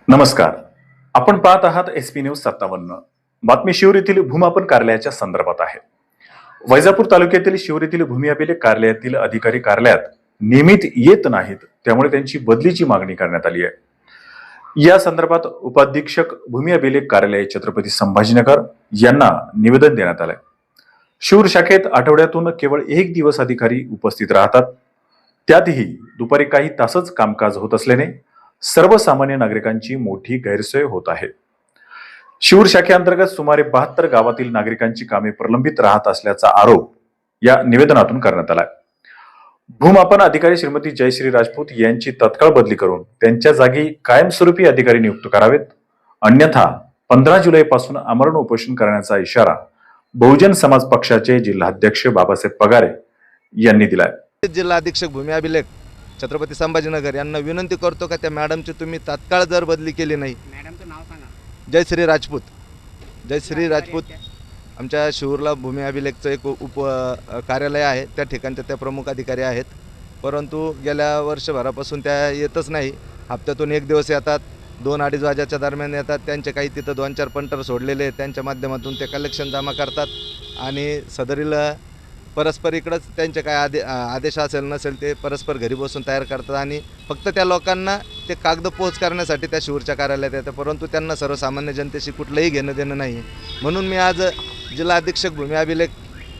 नमस्कार. आपण पाहत आहात एसपी न्यूज 57. बातमी शिरूर येथील भूमापन कार्यालयाच्या संदर्भात आहे. वैजापूर तालुक्यातील शिरूर येथील भूमी अभिलेख कार्यालयातील अधिकारी कार्यालयात नियमित येत नाहीत, त्यामुळे त्यांची बदलीची मागणी करण्यात आली आहे. या संदर्भात उपाधीक्षक भूमी अभिलेख कार्यालय छत्रपती संभाजीनगर यांना निवेदन देण्यात आलंय. शिरूर शाखेत आठवड्यातून केवळ एक दिवस अधिकारी उपस्थित राहतात, त्यातही दुपारी काही तासच कामकाज होत असल्याने सर्वसामान्य नागरिकांची मोठी गैरसोय होत आहे. शिरूर शाखेअंतर्गत सुमारे 72 गावातील नागरिकांची कामे प्रलंबित राहत असल्याचा आरोप या निवेदनातून करण्यात आला. भूमापन अधिकारी श्रीमती जयश्री राजपूत यांची तत्काळ बदली करून त्यांच्या जागी कायमस्वरूपी अधिकारी नियुक्त करावेत, अन्यथा 15 जुलैपासून आमरण उपोषण करण्याचा इशारा बहुजन समाज पक्षाचे जिल्हाध्यक्ष बाबासाहेब पगारे यांनी दिलाय. जिल्हा अधीक्षक भूमी अभिलेख छत्रपती संभाजीनगर यांना विनंती करतो का त्या मॅडमची तुम्ही तात्काळ जर बदली केली नाही. मॅडमचं नाव सांगा. जयश्री राजपूत. जयश्री राजपूत आमच्या शिरूरला भूमी अभिलेखचं एक कार्यालय आहे, त्या ठिकाणच्या त्या प्रमुख अधिकारी आहेत, परंतु गेल्या वर्षभरापासून त्या येतच नाही. हप्त्यातून एक दिवस येतात, 2-2:30 वाजेच्या दरम्यान येतात. त्यांचे काही तिथं 2-4 पंटर सोडलेले आहेत, त्यांच्या माध्यमातून ते कलेक्शन जमा करतात आणि सदरील परस्पर इकडंच त्यांचे काय आदेश असेल नसेल ते परस्पर घरी बसून तयार करतात आणि फक्त त्या लोकांना ते कागद पोहोच करण्यासाठी त्या शिरूरच्या कार्यालयात येतात, परंतु त्यांना सर्वसामान्य जनतेशी कुठलंही घेणं देणं नाही. म्हणून मी आज जिल्हा अधीक्षक भूमी अभिलेख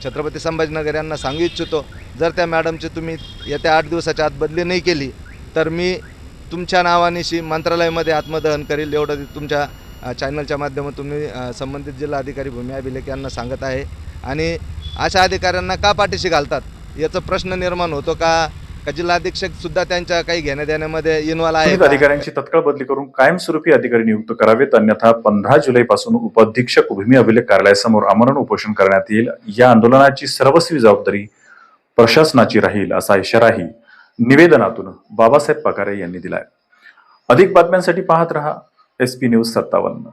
छत्रपती संभाजीनगर यांना सांगू इच्छितो, जर त्या मॅडमची तुम्ही येत्या 8 दिवसाच्या आत बदली नाही केली तर मी तुमच्या नावानिशी मंत्रालयामध्ये आत्मदहन करील, एवढं तुमच्या चॅनलच्या माध्यमातून मी संबंधित जिल्हा अधिकारी भूमी अभिलेख यांना सांगत आहे. आणि अशा अधिकाऱ्यांना का पाठीशी घालतात याचा प्रश्न निर्माण होतो का जिल्हा अधीक्षक सुद्धा त्यांच्या काही घेण्या देण्यामध्ये इन्व्हॉल्व आहे. अधिकाऱ्यांची तत्काळ बदली करून कायमस्वरूपी अधिकारी नियुक्त करावेत, अन्यथा 15 जुलैपासून उपाधीक्षक भूमी अभिलेख कार्यालयासमोर आमरण उपोषण करण्यात येईल. या आंदोलनाची सर्वस्वी जबाबदारी प्रशासनाची राहील, असा इशाराही निवेदनातून बाबासाहेब पगारे यांनी दिलाय. अधिक बातम्यांसाठी पाहत रहा एसपी न्यूज 57.